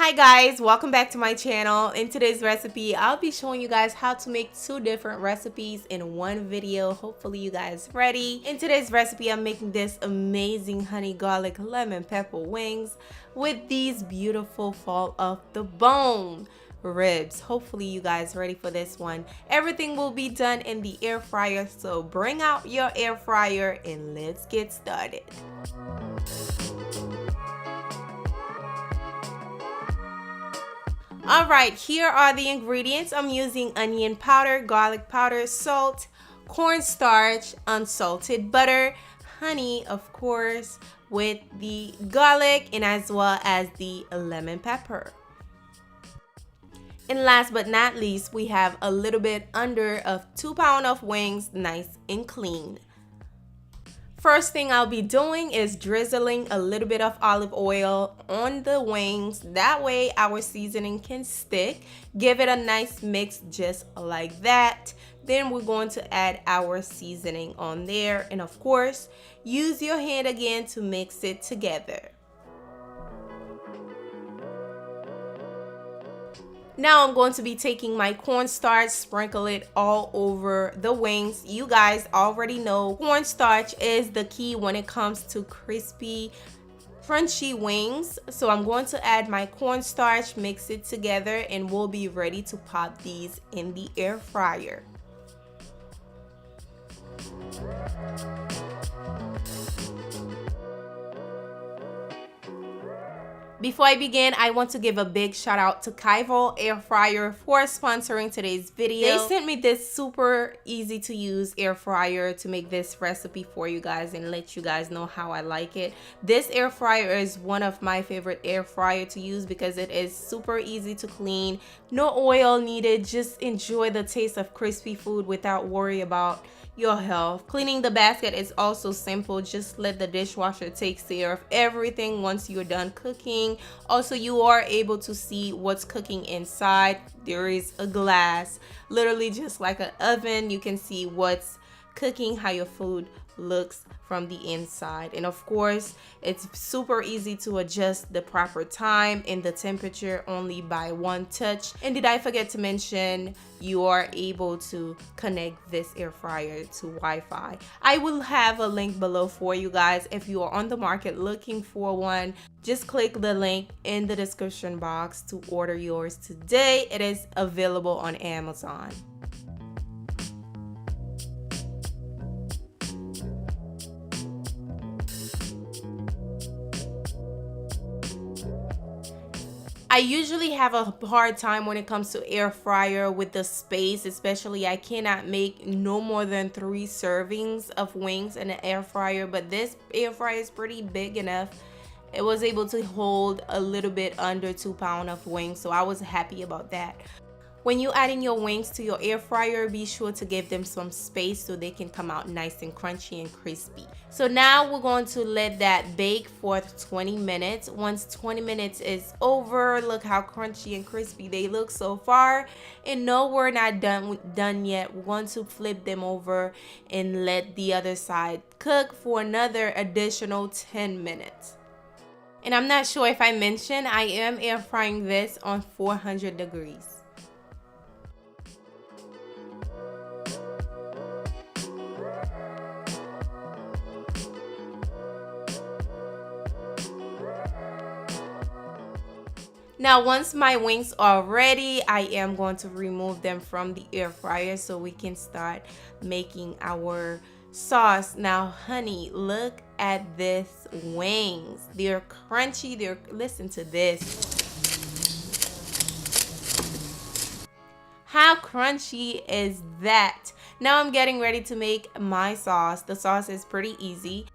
Hi guys, welcome back to my channel. In today's recipe, I'll be showing you guys how to make two different recipes in one video. Hopefully you guys ready. In today's recipe, I'm making this amazing honey garlic lemon pepper wings with these beautiful fall off the bone ribs. Hopefully you guys ready for this one. Everything will be done in the air fryer, so bring out your air fryer and let's get started. Alright, here are the ingredients. I'm using onion powder, garlic powder, salt, cornstarch, unsalted butter, honey, of course, with the garlic, and as well as the lemon pepper. And last but not least, we have a little bit under of 2 pounds of wings, nice and clean. First thing I'll be doing is drizzling a little bit of olive oil on the wings. That way our seasoning can stick. Give it a nice mix just like that. Then we're going to add our seasoning on there. And of course, use your hand again to mix it together. Now I'm going to be taking my cornstarch, sprinkle it all over the wings. You guys already know cornstarch is the key when it comes to crispy, crunchy wings. So I'm going to add my cornstarch, mix it together, and we'll be ready to pop these in the air fryer. Before I begin, I want to give a big shout out to Kyvol air fryer for sponsoring today's video. They sent me this super easy to use air fryer to make this recipe for you guys and let you guys know how I like it. This air fryer is one of my favorite air fryer to use because it is super easy to clean. No oil needed. Just enjoy the taste of crispy food without worry about your health. Cleaning the basket is also simple. Just let the dishwasher take care of everything once you're done cooking. Also, you are able to see what's cooking inside. There is a glass, literally just like an oven. You can see what's cooking, how your food looks from the inside. And of course, it's super easy to adjust the proper time and the temperature only by one touch. And did I forget to mention, you are able to connect this air fryer to Wi-Fi. I will have a link below for you guys. If you are on the market looking for one, just click the link in the description box to order yours today. It is available on Amazon. I usually have a hard time when it comes to air fryer with the space, especially I cannot make no more than 3 servings of wings in an air fryer, but this air fryer is pretty big enough. It was able to hold a little bit under 2 pounds of wings, so I was happy about that. When you adding your wings to your air fryer, be sure to give them some space so they can come out nice and crunchy and crispy. So now we're going to let that bake for 20 minutes. Once 20 minutes is over, look how crunchy and crispy they look so far. And no, we're not done yet. We're going to flip them over and let the other side cook for another additional 10 minutes. And I'm not sure if I mentioned, I am air frying this on 400 degrees. Now, once my wings are ready, I am going to remove them from the air fryer so we can start making our sauce. Now, honey, look at this wings. They're crunchy. Listen to this. How crunchy is that? Now I'm getting ready to make my sauce. The sauce is pretty easy.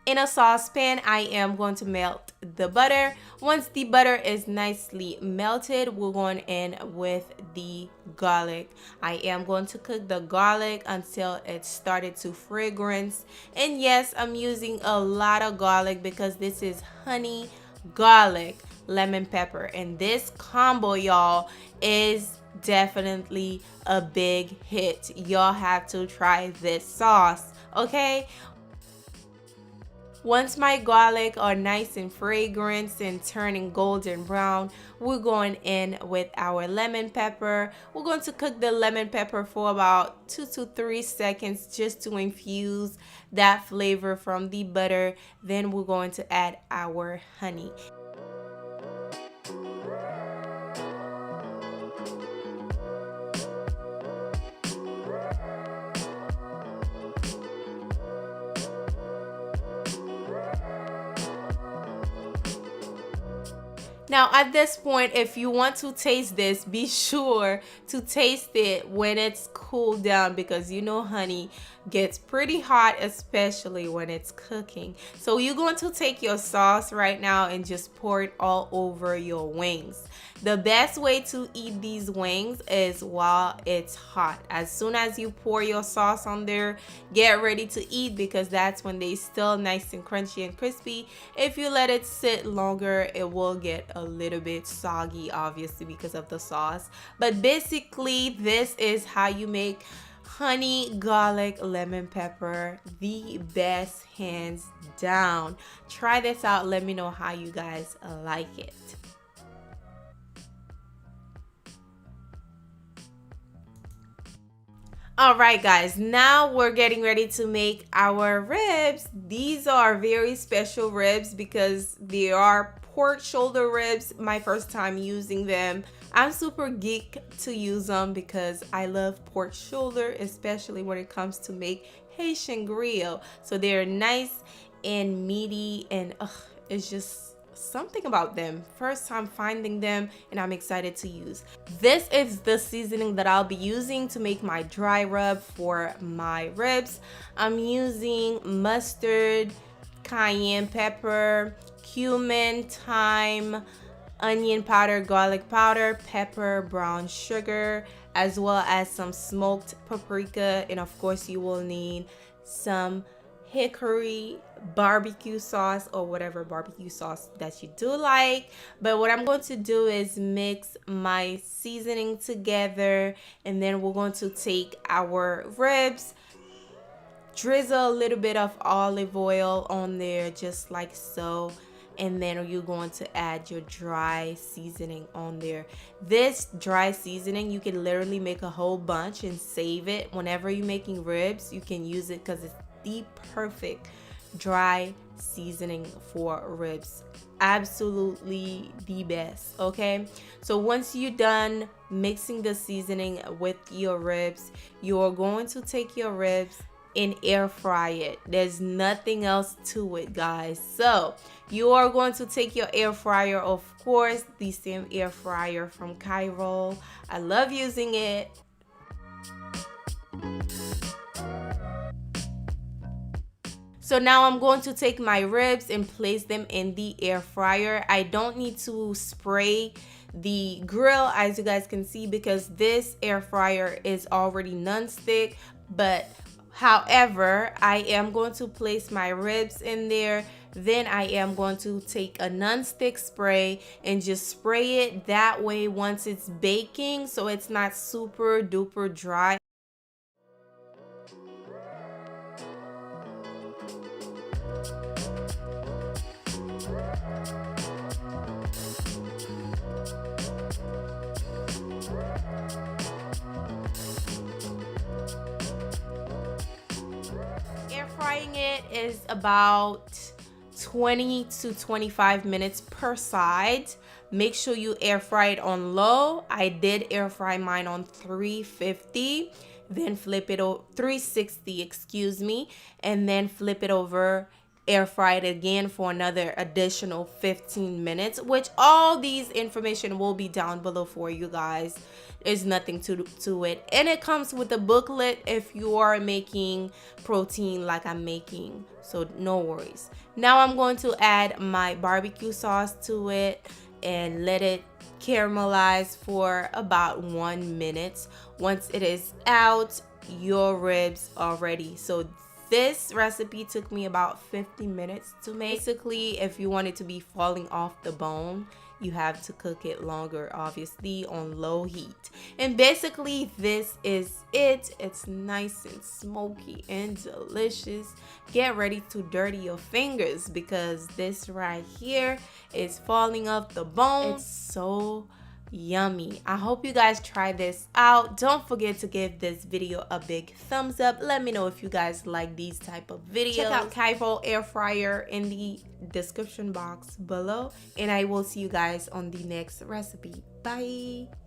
In a saucepan, I am going to melt the butter. Once the butter is nicely melted, we're going in with the garlic. I am going to cook the garlic until it started to fragrance. And yes, I'm using a lot of garlic because this is honey, garlic, lemon pepper. And this combo, y'all, is definitely a big hit. Y'all have to try this sauce, okay? Once my garlic are nice and fragrant and turning golden brown, we're going in with our lemon pepper. We're going to cook the lemon pepper for about 2 to 3 seconds just to infuse that flavor from the butter. Then we're going to add our honey. Now at this point, if you want to taste this, be sure to taste it when it's cooled down, because you know honey gets pretty hot, especially when it's cooking. So you're going to take your sauce right now and just pour it all over your wings. The best way to eat these wings is while it's hot. As soon as you pour your sauce on there, get ready to eat, because that's when they still nice and crunchy and crispy. If you let it sit longer, it will get a little bit soggy, obviously because of the sauce. But basically this is how you make honey garlic lemon pepper, the best, hands down. Try this out, let me know how you guys like it. Alright guys, now we're getting ready to make our ribs. These are very special ribs because they are pork shoulder ribs. My first time using them. I'm super geek to use them because I love pork shoulder, especially when it comes to make Haitian grill. So they're nice and meaty, and it's just something about them. First time finding them, and I'm excited to use. This is the seasoning that I'll be using to make my dry rub for my ribs. I'm using mustard, cayenne pepper, cumin, thyme, onion powder, garlic powder, pepper, brown sugar, as well as some smoked paprika, and of course you will need some hickory barbecue sauce or whatever barbecue sauce that you do like. But what I'm going to do is mix my seasoning together, and then we're going to take our ribs, drizzle a little bit of olive oil on there just like so, and then you're going to add your dry seasoning on there. This dry seasoning, you can literally make a whole bunch and save it. Whenever you're making ribs, you can use it because it's the perfect dry seasoning for ribs. Absolutely the best. Okay, so once you're done mixing the seasoning with your ribs, you're going to take your ribs and air fry it. There's nothing else to it, guys. So you are going to take your air fryer, of course, the same air fryer from Kyvol. I love using it. So now I'm going to take my ribs and place them in the air fryer. I don't need to spray the grill, as you guys can see, because this air fryer is already non-stick. But however, I am going to place my ribs in there. Then I am going to take a non-stick spray and just spray it that way once it's baking, so it's not super duper dry. Air frying it is about 20 to 25 minutes per side. Make sure you air fry it on low. I did air fry mine on 350, then flip it over 360, excuse me, and then flip it over, air fry it again for another additional 15 minutes, which all these information will be down below for you guys. There's nothing to it, and it comes with a booklet if you are making protein like I'm making, so no worries. Now I'm going to add my barbecue sauce to it and let it caramelize for about 1 minute. Once it is out, your ribs are ready. So this recipe took me about 50 minutes to make. Basically, if you want it to be falling off the bone, you have to cook it longer, obviously on low heat. And basically this is it. It's nice and smoky and delicious. Get ready to dirty your fingers because this right here is falling off the bone. It's so yummy. I hope you guys try this out. Don't forget to give this video a big thumbs up. Let me know if you guys like these type of videos. Check out Kyvol air fryer in the description box below, and I will see you guys on the next recipe. Bye.